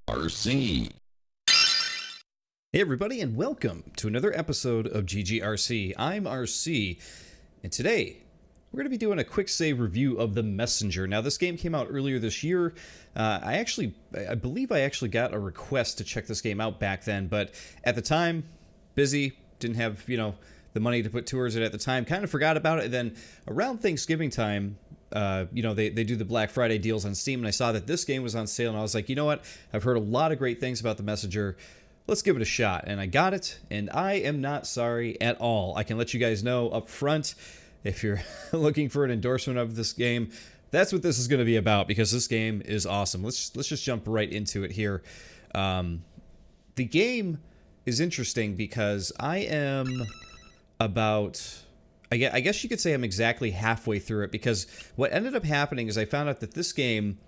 RC. Hey everybody, and welcome to another episode of GGRC. I'm RC, and today we're going to be doing a quick save review of The Messenger. Now, this game came out earlier this year. I believe I actually got a request to check this game out back then, but at the time, busy, didn't have, the money to put towards it at the time, kind of forgot about it. And then around Thanksgiving time, they do the Black Friday deals on Steam, and I saw that this game was on sale, and I was like, you know what? I've heard a lot of great things about The Messenger. Let's give it a shot. And I got it, and I am not sorry at all. I can let you guys know up front, if you're looking for an endorsement of this game, that's what this is going to be about, because this game is awesome. Let's just jump right into it here. The game is interesting because I am about... I guess you could say I'm exactly halfway through it, because what ended up happening is I found out that this game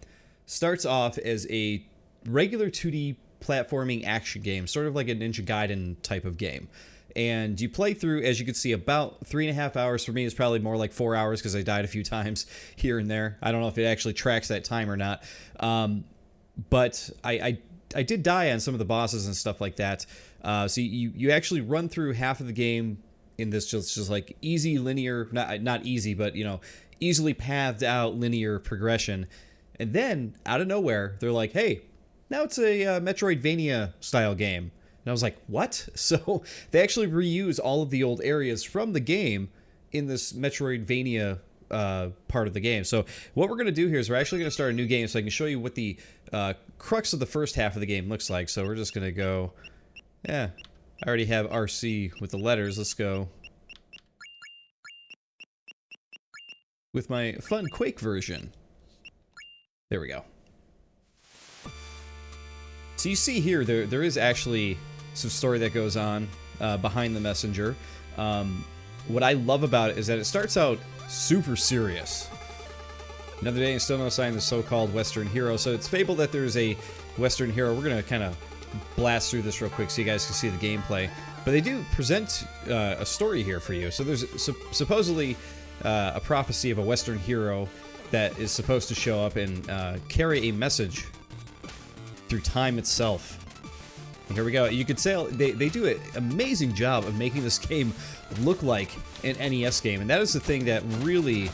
starts off as a regular 2D platforming action game, sort of like a Ninja Gaiden type of game. And you play through, as you can see, about 3.5 hours. For me, it's probably more like 4 hours because I died a few times here and there. I don't know if it actually tracks that time or not. But I did die on some of the bosses and stuff like that. So you actually run through half of the game in this just like easy linear, not easy, but easily pathed out linear progression. And then out of nowhere, they're like, hey, now it's a Metroidvania style game. And I was like, what? So they actually reuse all of the old areas from the game in this Metroidvania part of the game. So what we're going to do here is we're actually going to start a new game so I can show you what the crux of the first half of the game looks like. So we're just going to go, I already have RC with the letters. Let's go with my fun Quake version. There we go. So you see here, there is actually some story that goes on behind The Messenger. What I love about it is that it starts out super serious. Another day and still no sign of the so-called Western hero. So it's fabled that there's a Western hero. We're going to kind of blast through this real quick so you guys can see the gameplay. But they do present a story here for you. So there's supposedly a prophecy of a Western hero that is supposed to show up and carry a message through time itself. And here we go. You could say they do an amazing job of making this game look like an NES game, and that is the thing that really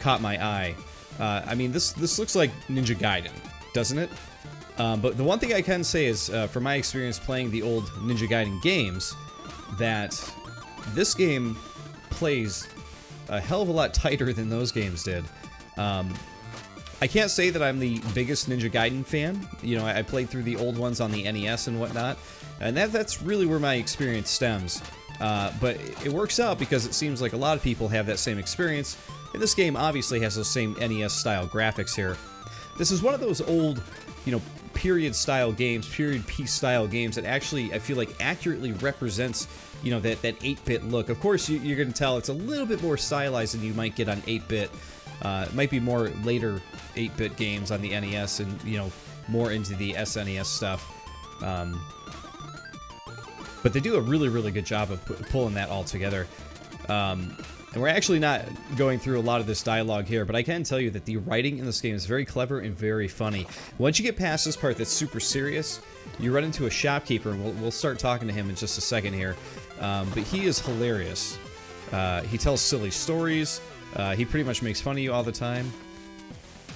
caught my eye. I mean, this looks like Ninja Gaiden, doesn't it? But the one thing I can say is, from my experience playing the old Ninja Gaiden games, that this game plays a hell of a lot tighter than those games did. I can't say that I'm the biggest Ninja Gaiden fan. I played through the old ones on the NES and whatnot, and that's really where my experience stems. But it works out because it seems like a lot of people have that same experience, and this game obviously has those same NES-style graphics here. This is one of those old, period-style games, period piece-style games that actually, I feel like, accurately represents, that 8-bit look. Of course, you're going to tell it's a little bit more stylized than you might get on 8-bit. It might be more later 8-bit games on the NES and, more into the SNES stuff. But they do a really, really good job of pulling that all together. And we're actually not going through a lot of this dialogue here, but I can tell you that the writing in this game is very clever and very funny. Once you get past this part that's super serious, you run into a shopkeeper, and we'll start talking to him in just a second here. But he is hilarious. He tells silly stories. He pretty much makes fun of you all the time.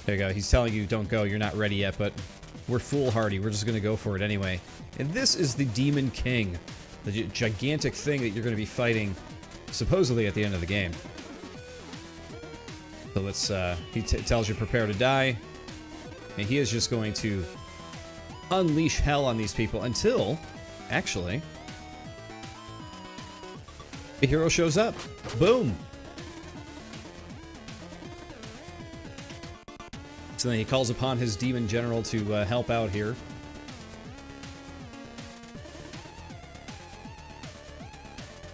There you go. He's telling you, don't go, you're not ready yet, but we're foolhardy. We're just going to go for it anyway. And this is the Demon King, the gigantic thing that you're going to be fighting, supposedly at the end of the game. So let's, he tells you prepare to die. And he is just going to unleash hell on these people until, actually, the hero shows up. Boom! So then he calls upon his demon general to help out here.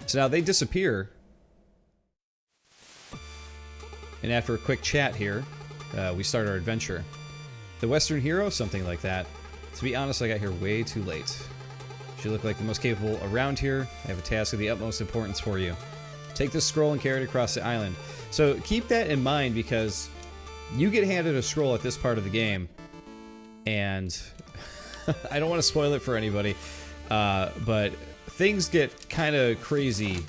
So now they disappear. And after a quick chat here, we start our adventure. The Western hero? Something like that. To be honest, I got here way too late. You look like the most capable around here. I have a task of the utmost importance for you. Take this scroll and carry it across the island. So keep that in mind, because you get handed a scroll at this part of the game, and I don't want to spoil it for anybody, but things get kind of crazy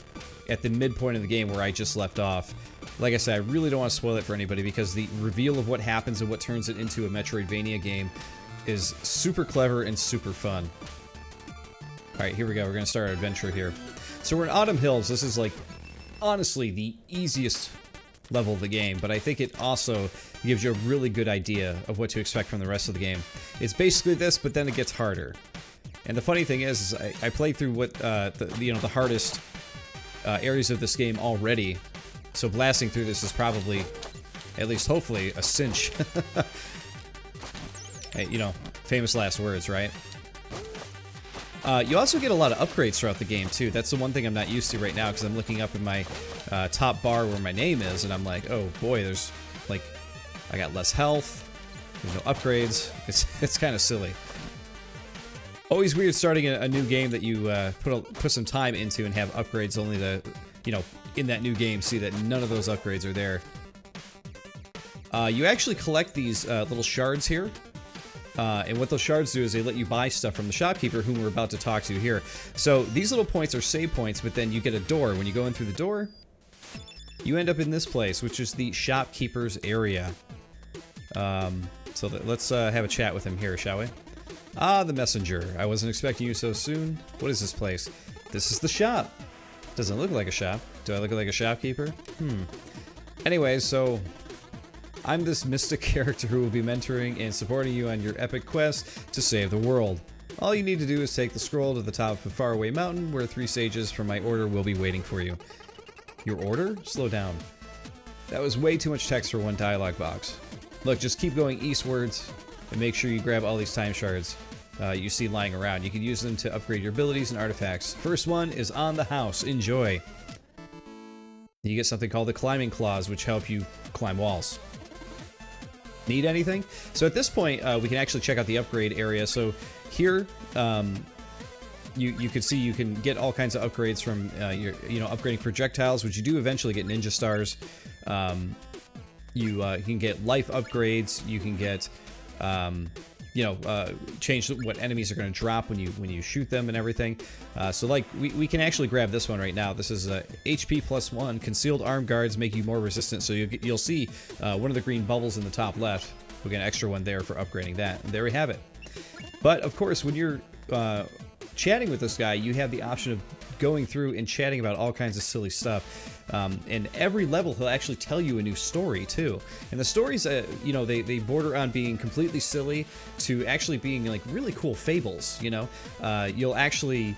at the midpoint of the game where I just left off. Like I said, I really don't want to spoil it for anybody because the reveal of what happens and what turns it into a Metroidvania game is super clever and super fun. Alright, here we go. We're going to start our adventure here. So we're in Autumn Hills. This is, like, honestly the easiest level of the game, but I think it also gives you a really good idea of what to expect from the rest of the game. It's basically this, but then it gets harder. And the funny thing is I played through what the hardest areas of this game already, so blasting through this is probably, at least hopefully, a cinch. Hey, you know, famous last words, right? You also get a lot of upgrades throughout the game, too. That's the one thing I'm not used to right now, because I'm looking up in my top bar where my name is, and I'm like, oh boy, there's, like, I got less health, there's no upgrades. It's kind of silly. Always weird starting a new game that you put some time into and have upgrades only to, you know, in that new game see that none of those upgrades are there. You actually collect these little shards here. And what those shards do is they let you buy stuff from the shopkeeper, whom we're about to talk to here. So these little points are save points, but then you get a door. When you go in through the door, you end up in this place, which is the shopkeeper's area. Let's have a chat with him here, shall we? Ah, the messenger. I wasn't expecting you so soon. What is this place? This is the shop. Doesn't look like a shop. Do I look like a shopkeeper? Anyway, so I'm this mystic character who will be mentoring and supporting you on your epic quest to save the world. All you need to do is take the scroll to the top of a faraway mountain where 3 sages from my order will be waiting for you. Your order? Slow down. That was way too much text for one dialogue box. Look, just keep going eastwards and make sure you grab all these time shards you see lying around. You can use them to upgrade your abilities and artifacts. First one is on the house. Enjoy. You get something called the climbing claws, which help you climb walls. Need anything? So at this point, we can actually check out the upgrade area. So here, you can see you can get all kinds of upgrades from upgrading projectiles, which you do eventually get ninja stars. You can get life upgrades. You can get change what enemies are going to drop when you shoot them and everything. So like we can actually grab this one right now. This is HP +1. Concealed arm guards make you more resistant. So you'll see one of the green bubbles in the top left. We'll get an extra one there for upgrading that. And there we have it. But of course, when you're chatting with this guy, you have the option of going through and chatting about all kinds of silly stuff. And every level, he'll actually tell you a new story, too. And the stories, they border on being completely silly to actually being, like, really cool fables, you know? You'll actually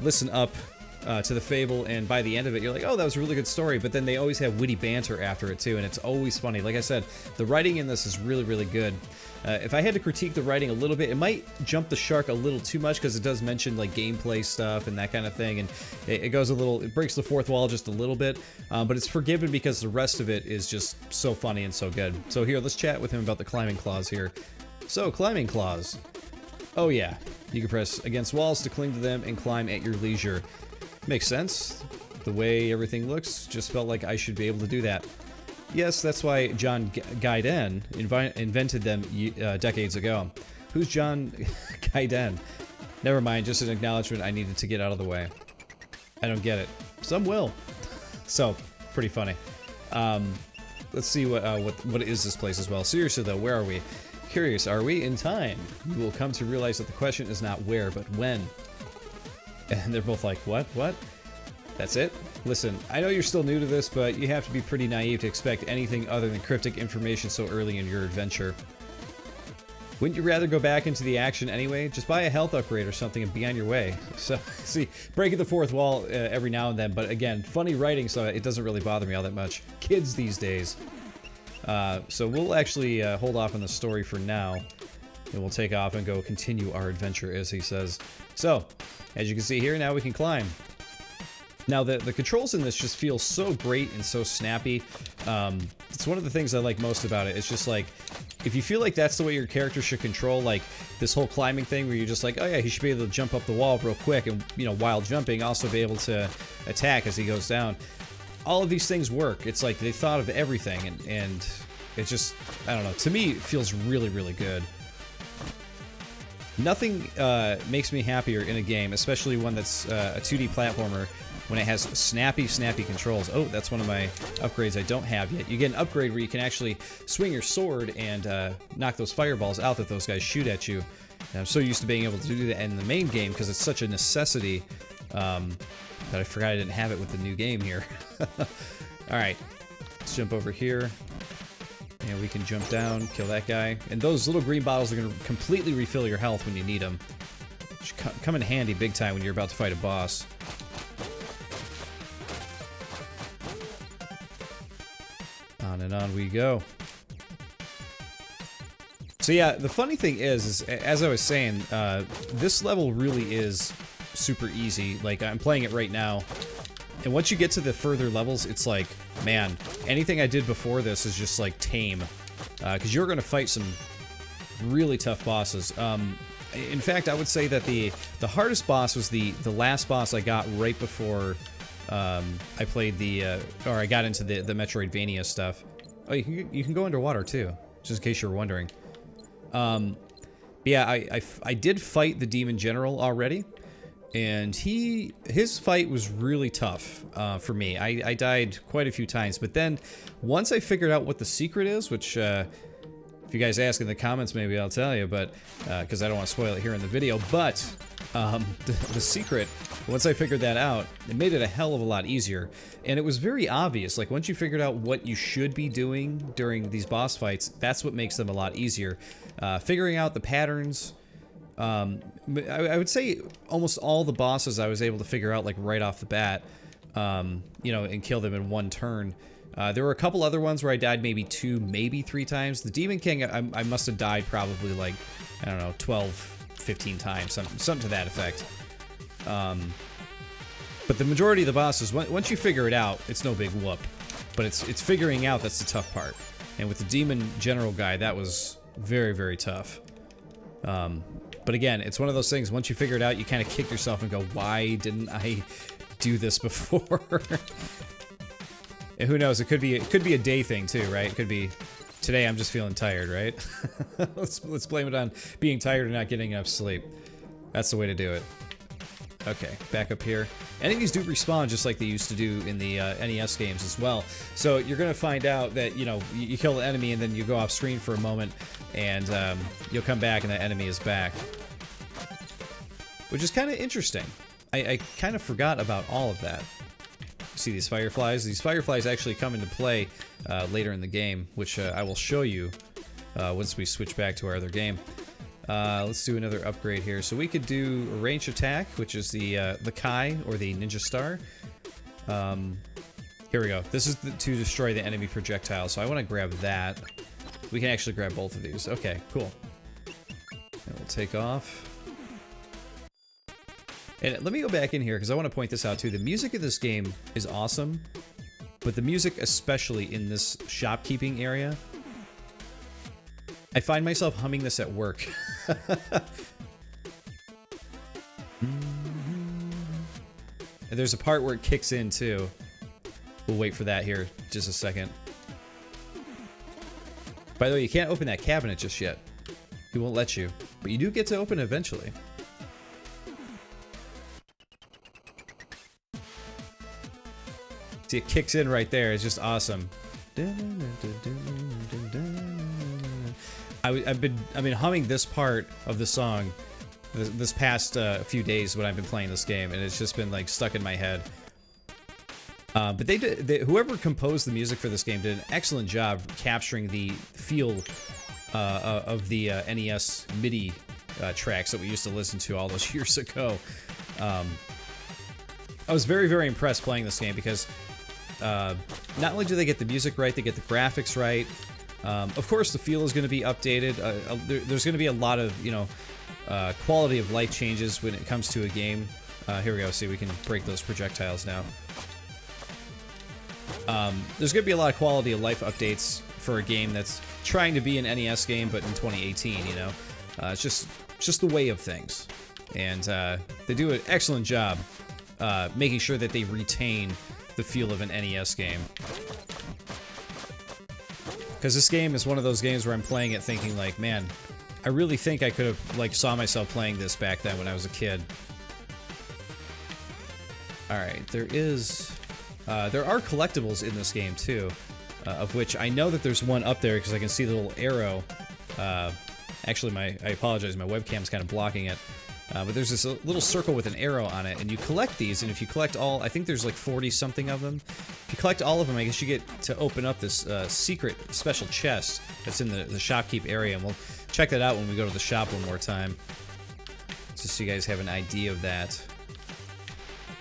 listen up to the fable, and by the end of it, you're like, oh, that was a really good story. But then they always have witty banter after it, too, and it's always funny. Like I said, the writing in this is really, really good. If I had to critique the writing a little bit, it might jump the shark a little too much because it does mention like gameplay stuff and that kind of thing, and it breaks the fourth wall just a little bit, but it's forgiven because the rest of it is just so funny and so good. So here, let's chat with him about the climbing claws here. So, climbing claws. Oh yeah, you can press against walls to cling to them and climb at your leisure. Makes sense. The way everything looks just felt like I should be able to do that. Yes, that's why John Gaiden invented them decades ago. Who's John Gaiden? Never mind, just an acknowledgement I needed to get out of the way. I don't get it. Some will. So, pretty funny. Let's see what is this place as well. Seriously though, where are we? Curious, are we? In time. You will come to realize that the question is not where, but when. And they're both like, what? What? That's it? Listen, I know you're still new to this, but you have to be pretty naive to expect anything other than cryptic information so early in your adventure. Wouldn't you rather go back into the action anyway? Just buy a health upgrade or something and be on your way. So, see, breaking the fourth wall every now and then, but again, funny writing, so it doesn't really bother me all that much. Kids these days. So we'll actually hold off on the story for now, and we'll take off and go continue our adventure, as he says. So, as you can see here, now we can climb. Now, the controls in this just feel so great and so snappy. It's one of the things I like most about it. It's just like, if you feel like that's the way your character should control, like, this whole climbing thing where you're just like, oh yeah, he should be able to jump up the wall real quick and, you know, while jumping, also be able to attack as he goes down. All of these things work. It's like they thought of everything, and it just, I don't know, to me, it feels really, really good. Nothing makes me happier in a game, especially one that's a 2D platformer, when it has snappy controls. Oh, that's one of my upgrades I don't have yet. You get an upgrade where you can actually swing your sword and knock those fireballs out that those guys shoot at you. And I'm so used to being able to do that in the main game because it's such a necessity that I forgot I didn't have it with the new game here. Alright, let's jump over here. And we can jump down, kill that guy. And those little green bottles are going to completely refill your health when you need them. Should come in handy big time when you're about to fight a boss. On and on we go. So yeah, the funny thing is as I was saying, this level really is super easy. Like, I'm playing it right now. And once you get to the further levels, it's like, man, anything I did before this is just like tame. Because you're going to fight some really tough bosses. In fact, I would say that the hardest boss was the last boss I got right before I played or I got into the Metroidvania stuff. Oh, you can go underwater too, just in case you're wondering. Yeah, I did fight the Demon General already. And his fight was really tough for me. I died quite a few times, but then once I figured out what the secret is, which if you guys ask in the comments, maybe I'll tell you, but because I don't want to spoil it here in the video. But the secret, once I figured that out, it made it a hell of a lot easier, and it was very obvious. Like, once you figured out what you should be doing during these boss fights, that's what makes them a lot easier. Figuring out the patterns. I would say almost all the bosses I was able to figure out, like, right off the bat, you know, and kill them in one turn. There were a couple other ones where I died maybe 2, maybe 3 times. The Demon King, I must have died probably, like, I don't know, 12, 15 times, something to that effect. But the majority of the bosses, once you figure it out, it's no big whoop. But it's figuring out that's the tough part. And with the Demon General guy, that was very, very tough. But again, it's one of those things, once you figure it out, you kind of kick yourself and go, why didn't I do this before? And who knows, it could be a day thing too, right? It could be, today I'm just feeling tired, right? let's blame it on being tired and not getting enough sleep. That's the way to do it. Okay, back up here. Enemies do respawn just like they used to do in the NES games as well. So you're going to find out that, you know, you kill the enemy and then you go off screen for a moment and you'll come back and the enemy is back. Which is kind of interesting. I kind of forgot about all of that. See these fireflies? These fireflies actually come into play later in the game, which I will show you once we switch back to our other game. Let's do another upgrade here. So we could do a range attack, which is the Kai, or the Ninja Star. Here we go. This is to destroy the enemy projectile, so I want to grab that. We can actually grab both of these. Okay, cool. And we'll take off. And let me go back in here, because I want to point this out too. The music of this game is awesome, but the music, especially in this shopkeeping area, I find myself humming this at work. And there's a part where it kicks in too. We'll wait for that here just a second. By the way, you can't open that cabinet just yet. He won't let you, but you do get to open it eventually. See, it kicks in right there. It's just awesome. I've been humming this part of the song this past few days when I've been playing this game, and it's just been like stuck in my head. But whoever composed the music for this game did an excellent job capturing the feel of the NES MIDI tracks that we used to listen to all those years ago. I was very, very impressed playing this game because not only do they get the music right, they get the graphics right. Of course, the feel is going to be updated. There's going to be a lot of, you know, quality of life changes when it comes to a game. Here we go. See, we can break those projectiles now. There's going to be a lot of quality of life updates for a game that's trying to be an NES game, but in 2018, you know. It's just the way of things. And they do an excellent job making sure that they retain the feel of an NES game. Because this game is one of those games where I'm playing it thinking like, man, I really think I could have, like, saw myself playing this back then when I was a kid. Alright, there are collectibles in this game, too. Of which I know that there's one up there because I can see the little arrow. Actually, I apologize, my webcam's kind of blocking it. But there's this little circle with an arrow on it, and you collect these, and if you collect all, I think there's like 40-something of them. If you collect all of them, I guess you get to open up this secret special chest that's in the shopkeep area, and we'll check that out when we go to the shop one more time. Just so you guys have an idea of that.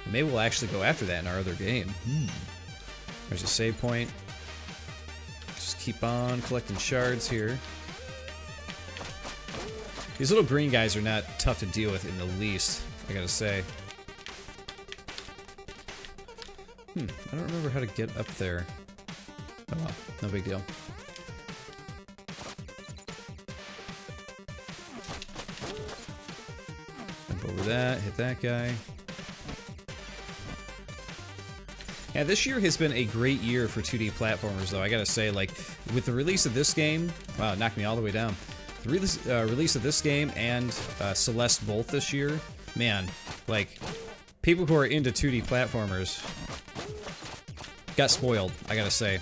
Maybe we'll actually go after that in our other game. There's a save point. Just keep on collecting shards here. These little green guys are not tough to deal with in the least, I gotta say. I don't remember how to get up there. Oh well, no big deal. Jump over that, hit that guy. Yeah, this year has been a great year for 2D platformers, though. I gotta say, like, with the release of this game, wow, it knocked me all the way down. The release of this game and Celeste both this year, man, like, people who are into 2D platformers got spoiled, I gotta say.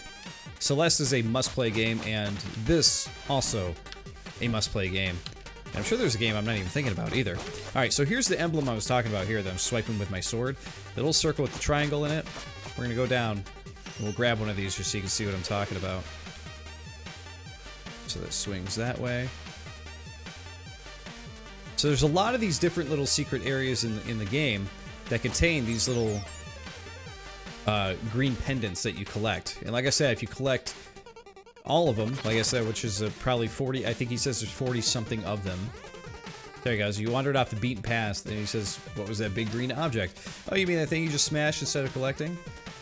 Celeste is a must-play game, and this also a must-play game. And I'm sure there's a game I'm not even thinking about either. Alright, so here's the emblem I was talking about here that I'm swiping with my sword. The little circle with the triangle in it. We're gonna go down, and we'll grab one of these just so you can see what I'm talking about. So that swings that way. So there's a lot of these different little secret areas in the game that contain these little green pendants that you collect. And like I said, if you collect all of them, like I said, which is probably 40, I think he says there's 40-something of them. There you go, so you wandered off the beaten path, and he says, what was that big green object? Oh, you mean that thing you just smashed instead of collecting?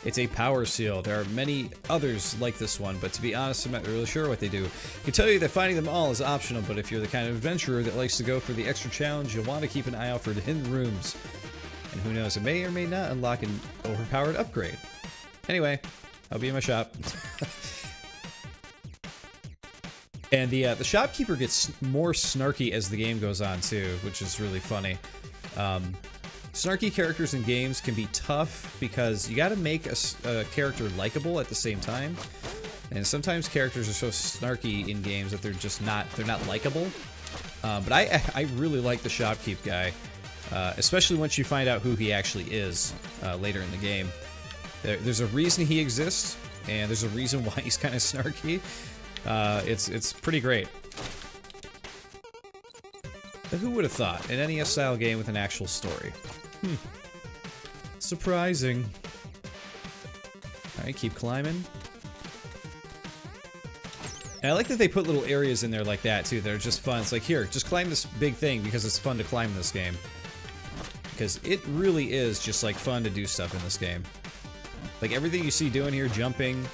It's a power seal. There are many others like this one, but to be honest, I'm not really sure what they do. I can tell you that finding them all is optional, but if you're the kind of adventurer that likes to go for the extra challenge, you'll want to keep an eye out for the hidden rooms. And who knows, it may or may not unlock an overpowered upgrade. Anyway, I'll be in my shop. And the shopkeeper gets more snarky as the game goes on, too, which is really funny. Snarky characters in games can be tough because you gotta make a character likable at the same time. And sometimes characters are so snarky in games that they're just not, likable. But I really like the shopkeep guy, especially once you find out who he actually is later in the game. There's a reason he exists, and there's a reason why he's kind of snarky. It's pretty great. But who would have thought? An NES-style game with an actual story. Surprising. Alright, keep climbing. And I like that they put little areas in there like that, too, that are just fun. It's like, here, just climb this big thing because it's fun to climb in this game. Because it really is just, like, fun to do stuff in this game. Like, everything you see doing here, jumping,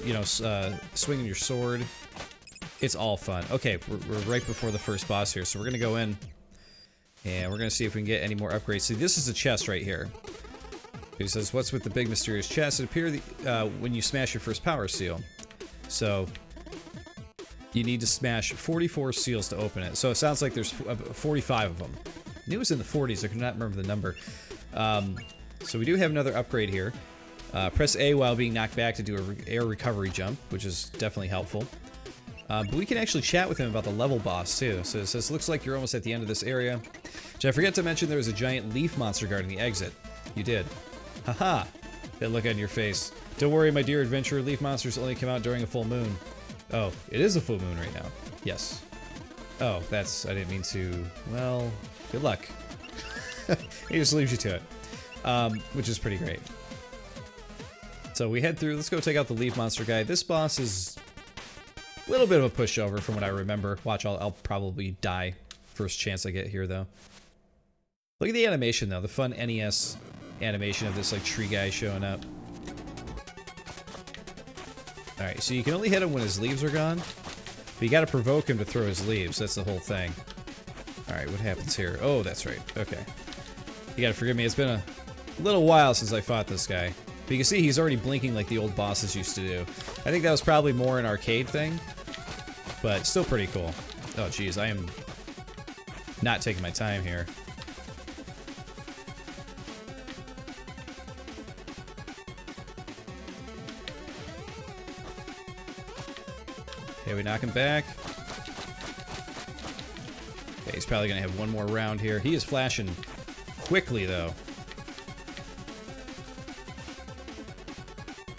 you know, swinging your sword, it's all fun. Okay, we're right before the first boss here, so we're gonna go in, and we're gonna see if we can get any more upgrades. See, this is a chest right here. He says, what's with the big mysterious chest? It appears when you smash your first power seal. So, you need to smash 44 seals to open it. So it sounds like there's 45 of them. I knew it was in the 40s, I could not remember the number. So we do have another upgrade here. Press A while being knocked back to do an air recovery jump, which is definitely helpful. But we can actually chat with him about the level boss, too. So it says, looks like you're almost at the end of this area. Did I forget to mention there was a giant leaf monster guarding the exit? You did. Haha! That look on your face. Don't worry, my dear adventurer, leaf monsters only come out during a full moon. Oh, it is a full moon right now. Yes. Oh, that's... I didn't mean to... Well, good luck. He just leaves you to it. Which is pretty great. So we head through. Let's go take out the leaf monster guy. This boss is a little bit of a pushover from what I remember. Watch, I'll probably die first chance I get here, though. Look at the animation, though. The fun NES animation of this, like, tree guy showing up. Alright, so you can only hit him when his leaves are gone. But you gotta provoke him to throw his leaves. That's the whole thing. Alright, what happens here? Oh, that's right. Okay. You gotta forgive me. It's been a little while since I fought this guy. But you can see he's already blinking like the old bosses used to do. I think that was probably more an arcade thing, but still pretty cool. Oh, geez, I am not taking my time here. Okay, we knock him back. Okay, he's probably gonna have one more round here. He is flashing quickly, though.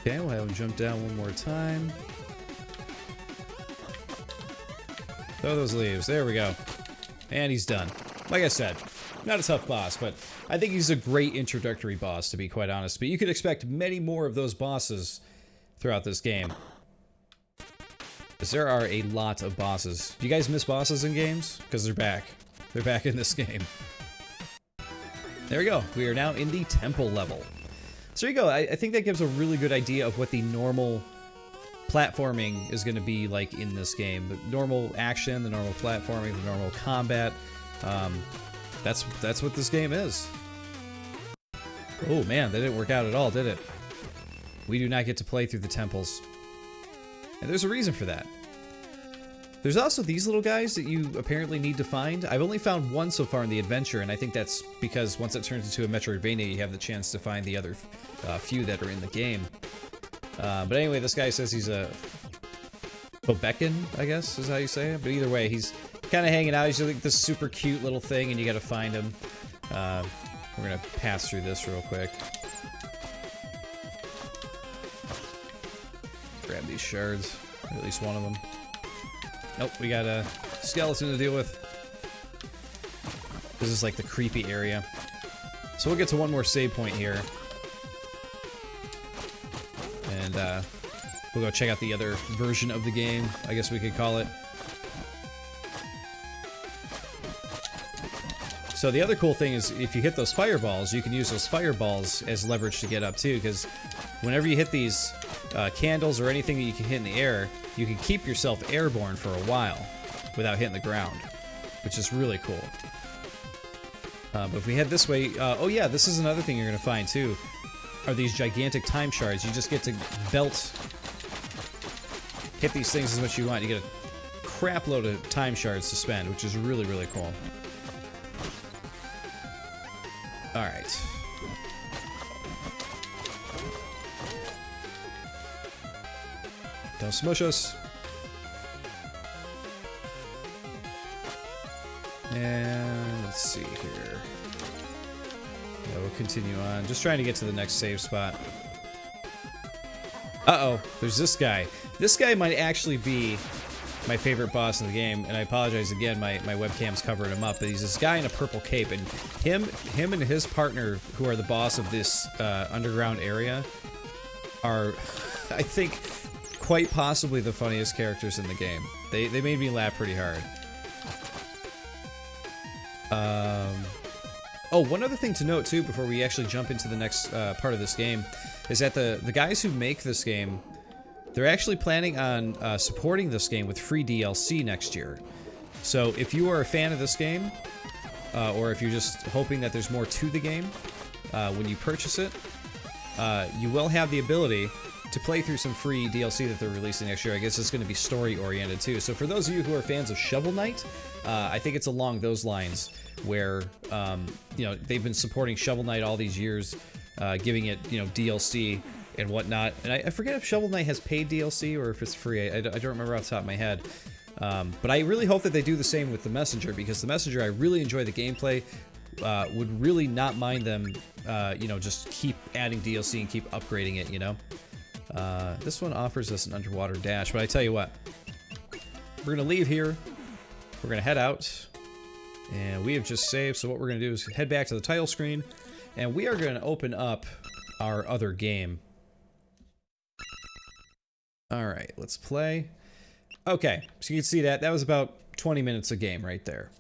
Okay, we'll have him jump down one more time. Throw those leaves. There we go. And he's done. Like I said, not a tough boss, but I think he's a great introductory boss, to be quite honest. But you could expect many more of those bosses throughout this game. Because there are a lot of bosses. Do you guys miss bosses in games? Because they're back. They're back in this game. There we go. We are now in the temple level. So there you go. I think that gives a really good idea of what the normal platforming is going to be like in this game. The normal action, the normal platforming, the normal combat. That's what this game is. Oh man, that didn't work out at all, did it? We do not get to play through the temples. And there's a reason for that. There's also these little guys that you apparently need to find. I've only found one so far in the adventure, and I think that's because once it turns into a Metroidvania, you have the chance to find the other few that are in the game. But anyway, this guy says he's a Bobekin, I guess is how you say it. But either way, he's kind of hanging out. He's like this super cute little thing, and you got to find him. We're gonna pass through this real quick. Grab these shards, or at least one of them. Nope, we got a skeleton to deal with. This is like the creepy area. So we'll get to one more save point here. And we'll go check out the other version of the game, I guess we could call it. So the other cool thing is if you hit those fireballs, you can use those fireballs as leverage to get up too, because whenever you hit these candles or anything that you can hit in the air, you can keep yourself airborne for a while without hitting the ground, which is really cool. But if we head this way, oh yeah, this is another thing you're going to find too, are these gigantic time shards. You just get to hit these things as much as you want. You get a crap load of time shards to spend, which is really, really cool. Alright. Don't smush us. And let's see here. Yeah, we'll continue on. Just trying to get to the next save spot. Uh-oh, there's this guy. This guy might actually be my favorite boss in the game, and I apologize again, my webcam's covering him up, but he's this guy in a purple cape, and him and his partner, who are the boss of this underground area, are, I think, quite possibly the funniest characters in the game. They made me laugh pretty hard. Oh, one other thing to note too before we actually jump into the next part of this game is that the guys who make this game, they're actually planning on supporting this game with free DLC next year. So if you are a fan of this game, or if you're just hoping that there's more to the game, when you purchase it, you will have the ability to play through some free DLC that they're releasing next year. I guess it's going to be story-oriented too. So for those of you who are fans of Shovel Knight, I think it's along those lines where, you know, they've been supporting Shovel Knight all these years, giving it, you know, DLC and whatnot. And I forget if Shovel Knight has paid DLC or if it's free. I don't remember off the top of my head. But I really hope that they do the same with the Messenger, because the Messenger, I really enjoy the gameplay. Would really not mind them, you know, just keep adding DLC and keep upgrading it, you know? This one offers us an underwater dash, but I tell you what, we're gonna leave here, we're gonna head out, and we have just saved, so what we're gonna do is head back to the title screen, and we are gonna open up our other game. Alright, let's play. Okay, so you can see that was about 20 minutes a game right there.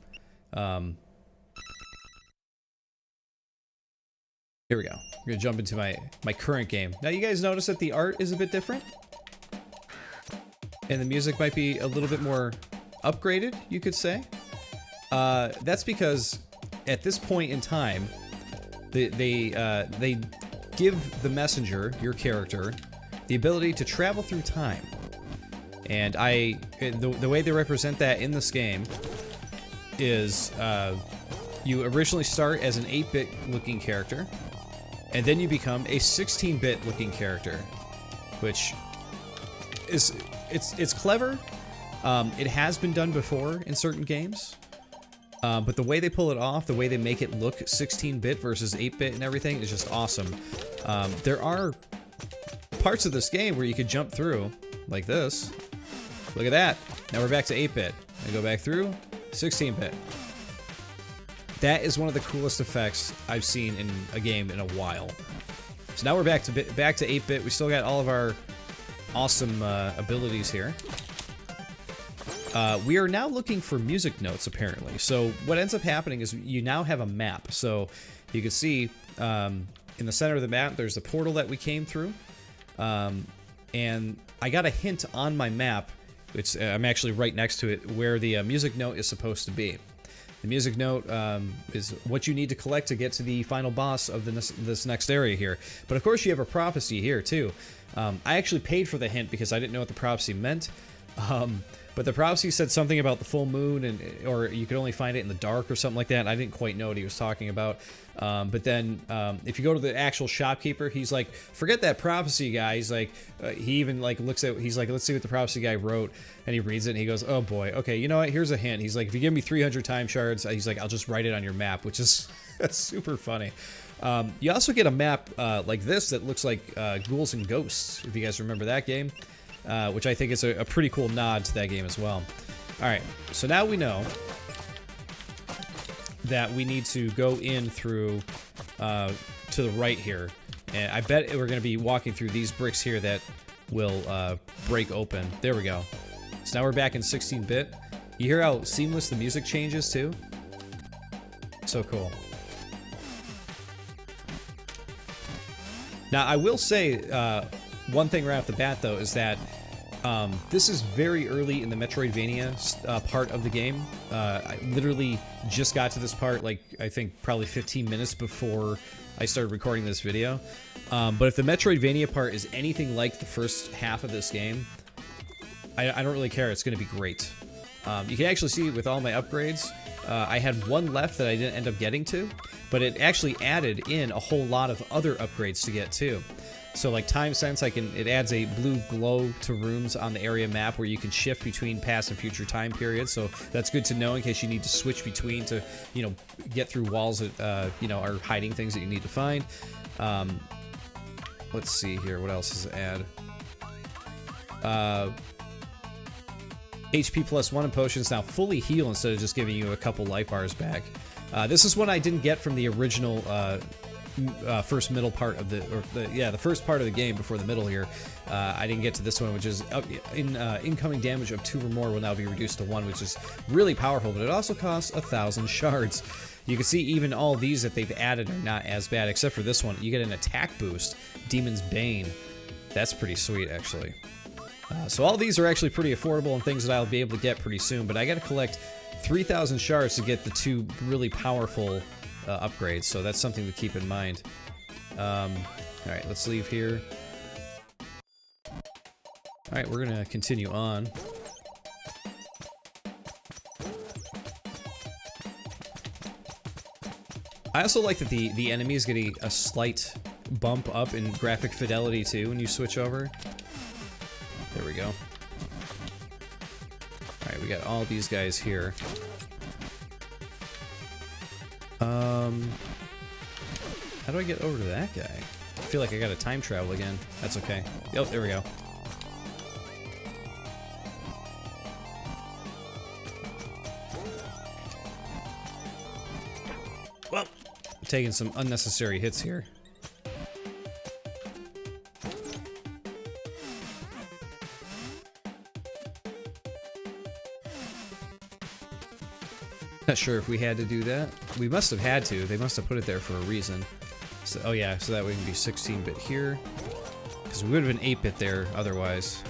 Here we go. We're gonna jump into my current game. Now you guys notice that the art is a bit different? And the music might be a little bit more upgraded, you could say. That's because at this point in time, they give the messenger, your character, the ability to travel through time. And the way they represent that in this game is you originally start as an 8-bit looking character, and then you become a 16-bit looking character, which is it's clever. It has been done before in certain games, but the way they pull it off, the way they make it look 16-bit versus 8-bit and everything is just awesome. There are parts of this game where you could jump through like this. Look at that. Now we're back to 8-bit. I go back through 16-bit. That is one of the coolest effects I've seen in a game in a while. So now we're back to 8-bit. We still got all of our awesome abilities here. We are now looking for music notes, apparently. So what ends up happening is you now have a map. So you can see in the center of the map, there's the portal that we came through. And I got a hint on my map. I'm actually right next to it, where the music note is supposed to be. The music note is what you need to collect to get to the final boss of this next area here. But of course you have a prophecy here too. I actually paid for the hint because I didn't know what the prophecy meant. But the prophecy said something about the full moon, or you could only find it in the dark or something like that. I didn't quite know what he was talking about. But then if you go to the actual shopkeeper, he's like, forget that prophecy guy. He's like, he even like looks at, he's like, let's see what the prophecy guy wrote. And he reads it and he goes, oh boy, okay, you know what? Here's a hint. He's like, if you give me 300 time shards, he's like, I'll just write it on your map, which is super funny. You also get a map like this that looks like Ghouls and Ghosts, if you guys remember that game. Which I think is a pretty cool nod to that game as well. Alright, so now we know that we need to go in through to the right here. And I bet we're going to be walking through these bricks here that will break open. There we go. So now we're back in 16-bit. You hear how seamless the music changes too? So cool. Now I will say one thing right off the bat though is that this is very early in the Metroidvania part of the game. I literally just got to this part, like, I think probably 15 minutes before I started recording this video. But if the Metroidvania part is anything like the first half of this game, I don't really care. It's going to be great. You can actually see with all my upgrades, I had one left that I didn't end up getting to, but it actually added in a whole lot of other upgrades to get to. So like time sense, it adds a blue glow to rooms on the area map where you can shift between past and future time periods. So that's good to know in case you need to switch between to, you know, get through walls that, you know, are hiding things that you need to find. Let's see here. What else does it add? HP +1 and potions now fully heal instead of just giving you a couple life bars back. This is one I didn't get from the original, first middle part of the first part of the game before the middle here. I didn't get to this one, which is incoming damage of 2 or more will now be reduced to 1, which is really powerful, but it also costs 1,000 shards. You can see even all these that they've added are not as bad, except for this one. You get an attack boost, Demon's Bane. That's pretty sweet, actually. So all these are actually pretty affordable and things that I'll be able to get pretty soon, but I gotta collect 3,000 shards to get the 2 really powerful upgrades, so that's something to keep in mind. Alright, let's leave here. Alright, we're gonna continue on. I also like that the enemies get a slight bump up in graphic fidelity too when you switch over. There we go. Alright, we got all these guys here. How do I get over to that guy? I feel like I gotta time travel again. That's okay. Yep, there we go. Well, I'm taking some unnecessary hits here. Not sure if we had to do that. We must have had to. They must have put it there for a reason. So, oh yeah, so that we can be 16-bit here. Because we would have been 8-bit there otherwise.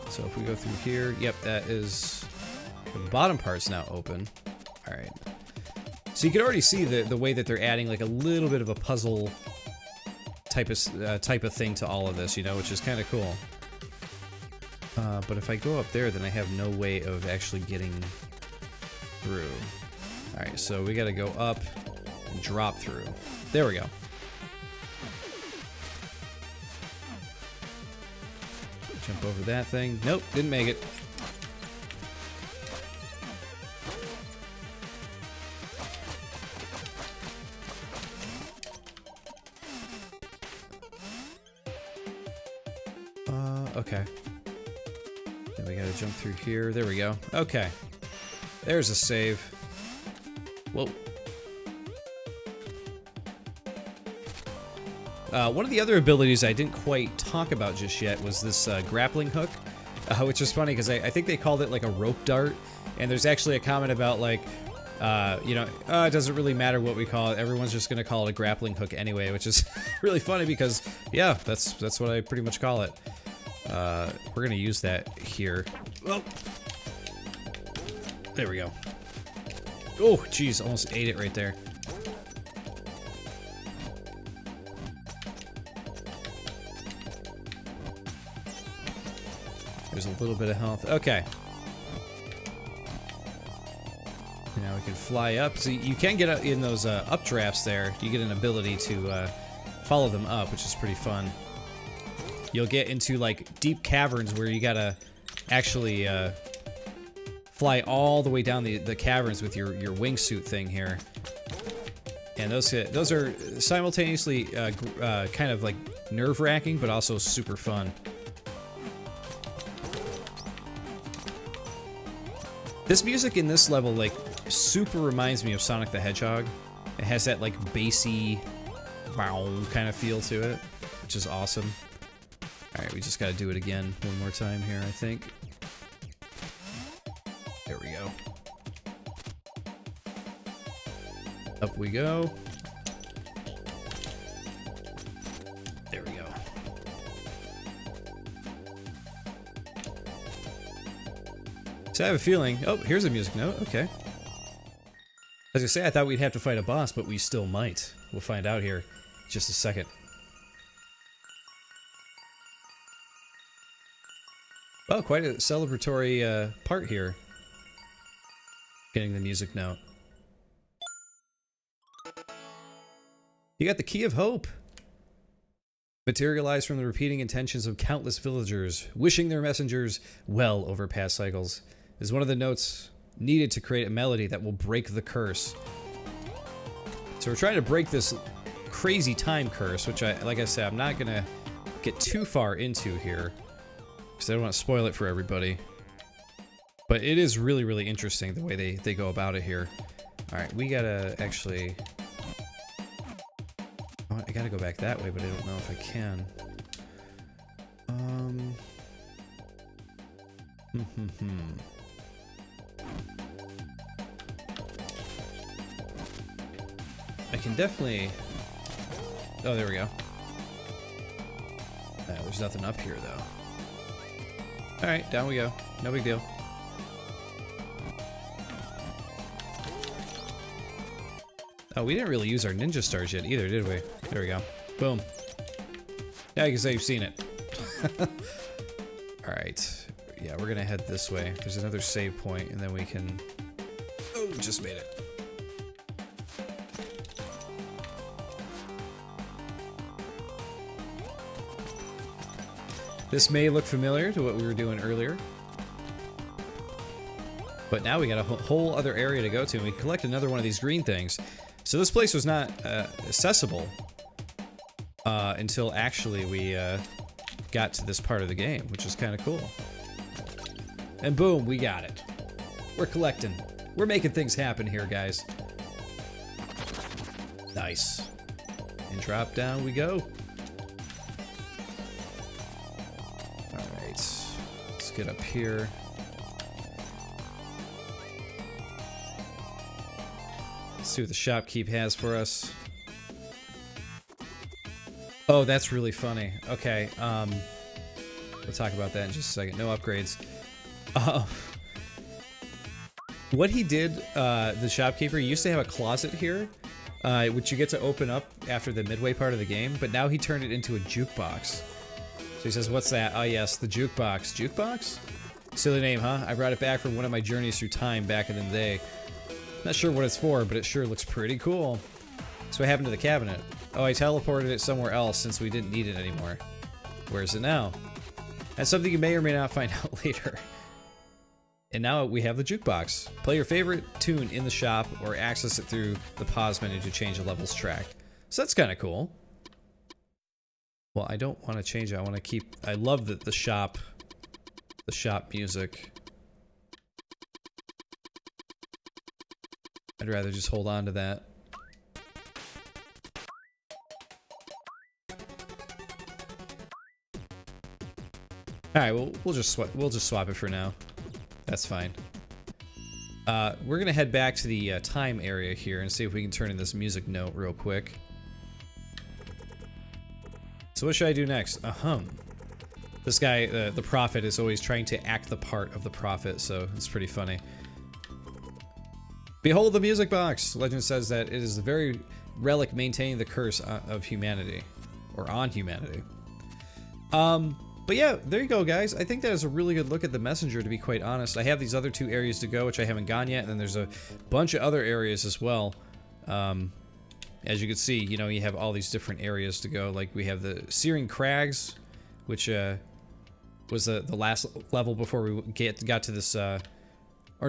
So if we go through here, yep, that is... The bottom part's now open. Alright. So you can already see the way that they're adding like a little bit of a puzzle type of thing to all of this, you know, which is kind of cool. But if I go up there, then I have no way of actually getting through. All right, so we got to go up and drop through. There we go. Jump over that thing. Nope, didn't make it. Okay. Then we gotta jump through here. There we go. Okay. There's a save. Whoa. One of the other abilities I didn't quite talk about just yet was this grappling hook, which is funny because I think they called it like a rope dart, and there's actually a comment about like, you know, it doesn't really matter what we call it. Everyone's just gonna call it a grappling hook anyway, which is really funny because yeah, that's what I pretty much call it. We're gonna use that here. Oh, there we go. Oh, geez, almost ate it right there. There's a little bit of health. Okay. Now we can fly up. So you can get in those updrafts there. You get an ability to follow them up, which is pretty fun. You'll get into like deep caverns where you gotta actually fly all the way down the caverns with your wingsuit thing here. And those are simultaneously kind of like nerve-wracking, but also super fun. This music in this level like super reminds me of Sonic the Hedgehog. It has that like bassy wow kind of feel to it, which is awesome. Alright, we just gotta do it again one more time here, I think. There we go. Up we go. There we go. So I have a feeling... Oh, here's a music note. Okay. I was gonna say, I thought we'd have to fight a boss, but we still might. We'll find out here in just a second. Well, quite a celebratory part here. Getting the music note. You got the Key of Hope. Materialized from the repeating intentions of countless villagers, wishing their messengers well over past cycles, is one of the notes needed to create a melody that will break the curse. So we're trying to break this crazy time curse, which like I said, I'm not gonna get too far into here, because I don't want to spoil it for everybody. But it is really, really interesting the way they go about it here. Alright, we gotta actually... Oh, I gotta go back that way, but I don't know if I can. I can definitely... Oh, there we go. There's nothing up here, though. Alright, down we go. No big deal. Oh, we didn't really use our ninja stars yet either, did we? There we go. Boom. Now you can say you've seen it. Alright. Yeah, we're gonna head this way. There's another save point, and then we can... Oh, just made it. This may look familiar to what we were doing earlier. But now we got a whole other area to go to, and we collect another one of these green things. So this place was not accessible until actually we got to this part of the game, which is kind of cool. And boom, we got it. We're collecting. We're making things happen here, guys. Nice. And drop down we go. Alright. Let's get up here. See what the shopkeep has for us. Oh, that's really funny. Okay, we'll talk about that in just a second. No upgrades. What he did, the shopkeeper, he used to have a closet here which you get to open up after the midway part of the game, but now he turned it into a jukebox. So he says, what's that? Oh yes, the jukebox. Jukebox? Silly name, huh? I brought it back from one of my journeys through time back in the day. Not sure what it's for, but it sure looks pretty cool. So what happened to the cabinet? Oh, I teleported it somewhere else since we didn't need it anymore. Where is it now? That's something you may or may not find out later. And now we have the jukebox. Play your favorite tune in the shop or access it through the pause menu to change a level's track. So that's kind of cool. Well, I don't want to change it. I want to keep... I love the shop music. I'd rather just hold on to that. All right, well, we'll just swap it for now. That's fine. We're gonna head back to the time area here and see if we can turn in this music note real quick. So what should I do next? This guy, the prophet, is always trying to act the part of the prophet, so it's pretty funny. Behold the music box! Legend says that it is the very relic maintaining the curse of humanity. Or on humanity. But yeah, there you go, guys. I think that is a really good look at the messenger, to be quite honest. I have these other 2 areas to go, which I haven't gone yet, and then there's a bunch of other areas as well. As you can see, you know, you have all these different areas to go. Like, we have the Searing Crags, which was the last level before we got to this... or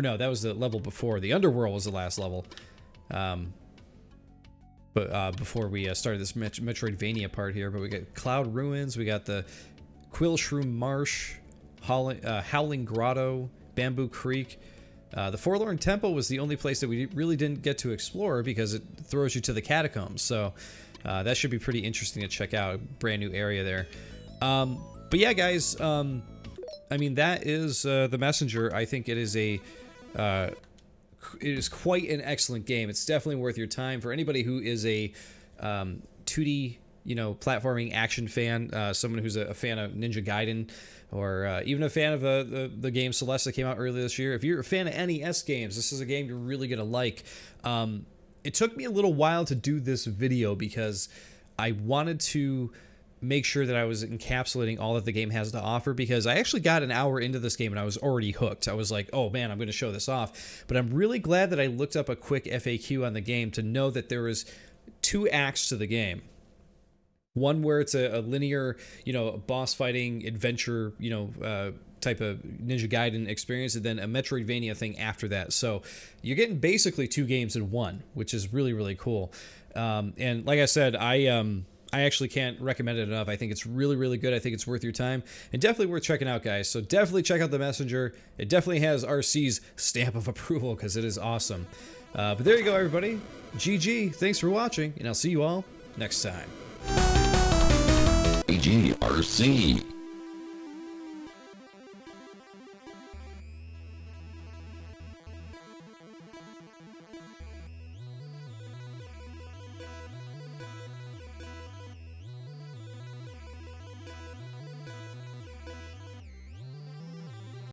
no, that was the level before. The Underworld was the last level. Before we started this Metroidvania part here. But we got Cloud Ruins, we got the... Quillshroom Marsh, Howling Grotto, Bamboo Creek. The Forlorn Temple was the only place that we really didn't get to explore because it throws you to the catacombs. So that should be pretty interesting to check out. Brand new area there. But yeah, guys, I mean, that is the Messenger. I think it is it is quite an excellent game. It's definitely worth your time for anybody who is a 2D, you know, platforming action fan, someone who's a fan of Ninja Gaiden, or even a fan of the game Celeste that came out earlier this year. If you're a fan of NES games, this is a game you're really gonna like. It took me a little while to do this video because I wanted to make sure that I was encapsulating all that the game has to offer, because I actually got an hour into this game and I was already hooked. I was like, oh man, I'm going to show this off. But I'm really glad that I looked up a quick FAQ on the game to know that there was 2 acts to the game. One where it's a linear, you know, boss fighting adventure, you know, type of Ninja Gaiden experience, and then a Metroidvania thing after that. So you're getting basically 2 games in one, which is really, really cool. And like I said, I actually can't recommend it enough. I think it's really, really good. I think it's worth your time and definitely worth checking out, guys. So definitely check out the Messenger. It definitely has RC's stamp of approval because it is awesome. But there you go, everybody. GG. Thanks for watching, and I'll see you all next time. GRC.